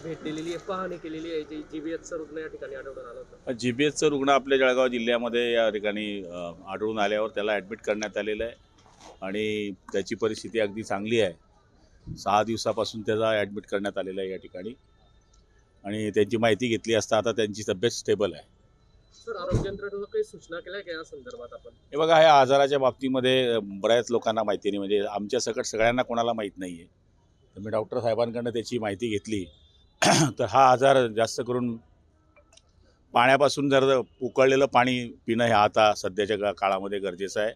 भेट दिलेली आहे, पाहणी केलेली आहे. जीबीएचचा रुग्ण या ठिकाणी आढळून आला होता. जीबीएचचं रुग्ण आपल्या जळगाव जिल्ह्यामध्ये या ठिकाणी आढळून आल्यावर त्याला ॲडमिट करण्यात आलेलं आहे आणि त्याची परिस्थिती अगदी चांगली आहे. 6 दिवसापासून त्याला ॲडमिट करण्यात आलेलं आहे या ठिकाणी आणि त्यांची माहिती घेतली असता आता त्यांची तब्येत स्टेबल आहे. सर, आरोग्य यंत्रणेनं काही सूचना केल्या का या संदर्भात आपण? हे बघा, ह्या आजाराच्या बाबतीमध्ये बऱ्याच लोकांना माहिती नाही, म्हणजे आमच्या सकट सगळ्यांना कोणाला माहीत नाही आहे. तर मी डॉक्टर साहेबांकडनं त्याची माहिती घेतली. तर हा आजार जास्त करून पाण्यापासून जर उकळलेलं पाणी पिणं हे आता सध्याच्या काळामध्ये गरजेचं आहे.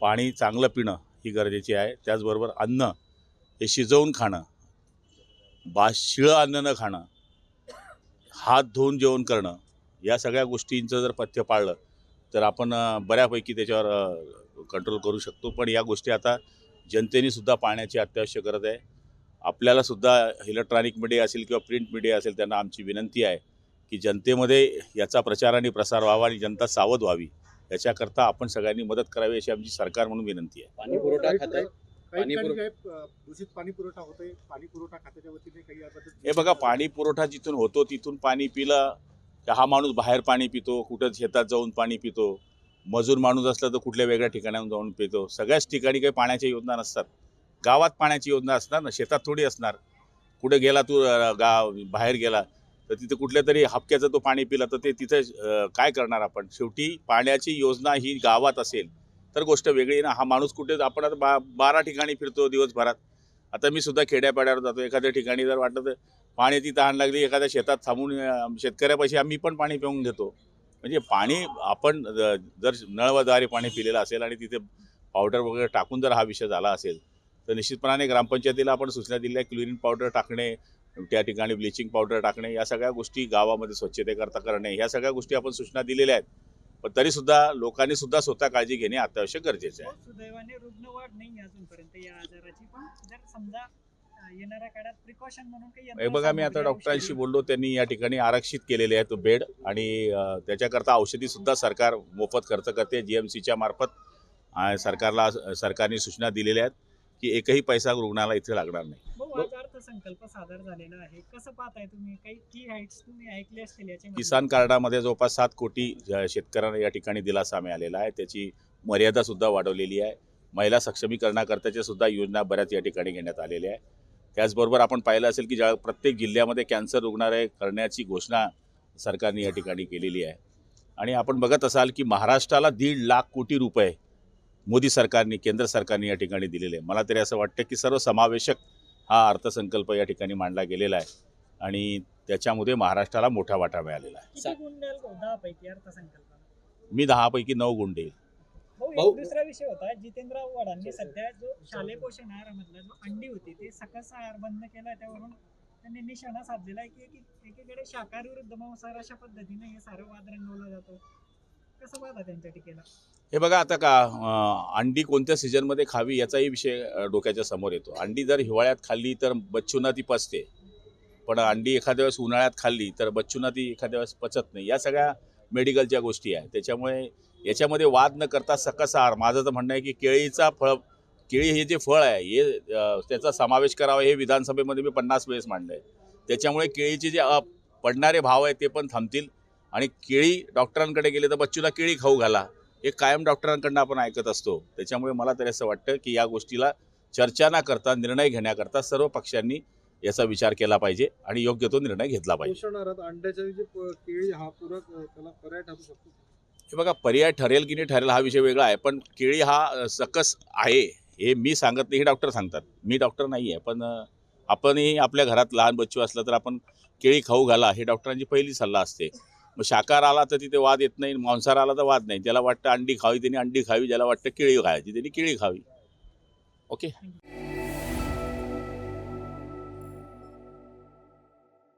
पाणी चांगलं पिणं ही गरजेची आहे. त्याचबरोबर अन्न हे शिजवून खाणं, शिळं अन्न न खाणं, हात धुवून जेवण करणं, या सगळ्या गोष्टींचं जर पथ्य पाळलं तर आपण बऱ्यापैकी त्याच्यावर कंट्रोल करू शकतो. पण या गोष्टी आता जनतेनेसुद्धा पाळण्याची अत्यावश्यक गरज आहे. आपल्यालासुद्धा इलेक्ट्रॉनिक मीडिया असेल किंवा प्रिंट मीडिया असेल त्यांना आमची विनंती आहे की जनतेमध्ये याचा प्रचार आणि प्रसार व्हावा आणि जनता सावध व्हावी, याच्याकरता आपण सगळ्यांनी मदत करावी अशी आमची सरकार म्हणून विनंती आहे. पाणी पुरवठा खाते दूषित पाणी पुरवठा होतोय, पाणी पुरवठा खात्याच्या वतीने काही हे बघा, पाणी पुरवठा जिथून होतो तिथून पाणी पिलं तर हा माणूस बाहेर पाणी पितो, कुठं शेतात जाऊन पाणी पितो, मजूर माणूस असला तर कुठल्या वेगळ्या ठिकाणाहून जाऊन पितो. सगळ्याच ठिकाणी काही पाण्याच्या योजना नसतात. गावात पाण्याची योजना असणार ना, शेतात थोडी असणार. कुठे गेला तू बाहेर गेला तर तिथे कुठल्या तरी हपक्याचं तो पाणी पिला तर ते तिथे काय करणार आपण? शेवटी पाण्याची योजना ही गावात असेल तर गोष्ट वेगळी ना. हा माणूस कुठे, आपण आता 12 ठिकाणी फिरतो दिवसभरात. आता मी सुद्धा खेड्यापाड्यावर जातो, एखाद्या ठिकाणी जर वाटलं तर पाण्याची तहान लागली, एखाद्या शेतात थांबून शेतकऱ्यापाशी आम्ही पण पाणी पिऊन घेतो. म्हणजे पाणी आपण जर नळद्वारे पाणी पिलेलं असेल आणि तिथे पावडर वगैरे टाकून जर हा विषय झाला असेल तर निश्चितपणाने ग्रामपंचायतीला आपण सूचना दिल्या आहे. क्लोरीन पावडर टाकणे, त्या ठिकाणी ब्लिचिंग पावडर टाकणे, या सगळ्या गोष्टी गावामध्ये स्वच्छतेकरता करणे, ह्या सगळ्या गोष्टी आपण सूचना दिलेल्या आहेत. पण तरीसुद्धा लोकांनी सुद्धा स्वतः काळजी घेणे अत्यावश्यक गरजेचं आहे. सुदैवाने रुग्णवाढ नाही अजूनपर्यंत या आजाराची, पण जर समजा येणाऱ्या काळात प्रिकॉशन म्हणून काही हे बघा, मी आता डॉक्टरांशी बोललो, त्यांनी या ठिकाणी आरक्षित केलेले आहेत बेड आणि त्याच्याकरता औषधीसुद्धा सरकार मोफत खर्च करते. GMCच्या मार्फत सरकारने सूचना दिलेल्या आहेत की एकही पैसा रुग्णाला इथे लागणार नाही. आज अर्थसंकल्प सादर झालेला आहे, कसं पाहताय तुम्ही? काही की हाईट्स तुम्ही ऐकले असतील याच्या? किसान कार्डामध्ये जवळपास 7 कोटी शेतकऱ्यांना या ठिकाणी दिलासा मिळालेला आहे. त्याची मर्यादासुद्धा वाढवलेली आहे. महिला सक्षमीकरणाकरताच्या सुद्धा योजना बऱ्याच या ठिकाणी घेण्यात आलेल्या आहे. त्याचबरोबर आपण पाहिलं असेल की प्रत्येक जिल्ह्यामध्ये कॅन्सर रुग्णालय करण्याची घोषणा सरकारने या ठिकाणी केलेली आहे. आणि आपण बघत असाल की महाराष्ट्राला 1.5 लाख कोटी रुपये मोदी सरकारने, केंद्र सरकारने या ठिकाणी दिलेले आहे. मला तरी असं वाटतं की सर्वसमावेशक हा अर्थसंकल्प या ठिकाणी मांडला गेलेला आहे आणि त्याच्यामध्ये महाराष्ट्राला मोठा वाटा मिळालेला आहे. किती गुण द्याल 10 पैकी अर्थसंकल्पाला? मी 10 पैकी 9 गुण देईल. भाऊ, दुसरा विषय होता, जितेंद्र आव्हाडांनी सध्या जो शालेय पोषण आहारामधला जो अंडी होती ते सकस आहार बंद केला, त्यावरून त्यांनी निशाणा साधलेला आहे की एकीकडे शाकाहारी विरुद्ध मांसाहार अशा पद्धतीने हे सारं वाद रंगवला जातो. कसं पाहता त्यांच्या टीकेला? हे बघा, आता अंडी कोणत्या सीझनमध्ये खावी याचाही विषय डोक्याच्या समोर येतो. अंडी जर हिवाळ्यात खाल्ली तर बच्चूंना ती पचते, पण अंडी एखाद्या वेळेस उन्हाळ्यात खाल्ली तर बच्चूंना ती एखाद्या वेळेस पचत नाही. या सगळ्या मेडिकलच्या गोष्टी आहेत. त्याच्यामुळे याच्यामध्ये वाद न करता सकस आहार, माझं तर म्हणणं आहे की केळी हे जे फळ आहे हे त्याचा समावेश करावा, हे विधानसभेमध्ये मी 50 वेळेस मांडलं आहे. त्याच्यामुळे केळीचे जे पडणारे भाव आहेत ते पण थांबतील आणि केळी, डॉक्टरांकडे गेले तर बच्चूला केळी खाऊ घाला, हे कायम डॉक्टरांकडून आपण ऐकत असतो. त्याच्यामुळे मला तरी असं वाटतं की या गोष्टीला चर्चा न करता निर्णय घेण्याकरता सर्व पक्षांनी याचा विचार केला पाहिजे आणि योग्य तो निर्णय घेतला पाहिजे. पोषण आहारात अंड्याच्या जे केळी हा पूरक त्याला पर्याय ठरू शकतो. हे बघा, पर्याय ठरेल की नाही ठरेल हा विषय वेगळा आहे, पण केळी हा सकस आहे हे मी सांगत नाही, हे डॉक्टर सांगतात. मी डॉक्टर नाही आहे, पण आपणही आपल्या घरात लहान बच्चू असलं तर आपण केळी खाऊ घाला, हे डॉक्टरांची पहिली सल्ला असते. मग शाकाहार आला तर तिथे वाद येत नाही, मांसाहार आला तर वाद नाही. ज्याला वाटतं अंडी खावी त्यांनी अंडी खावी, ज्याला वाटतं केळी खायची त्यांनी केळी खावी. ओके.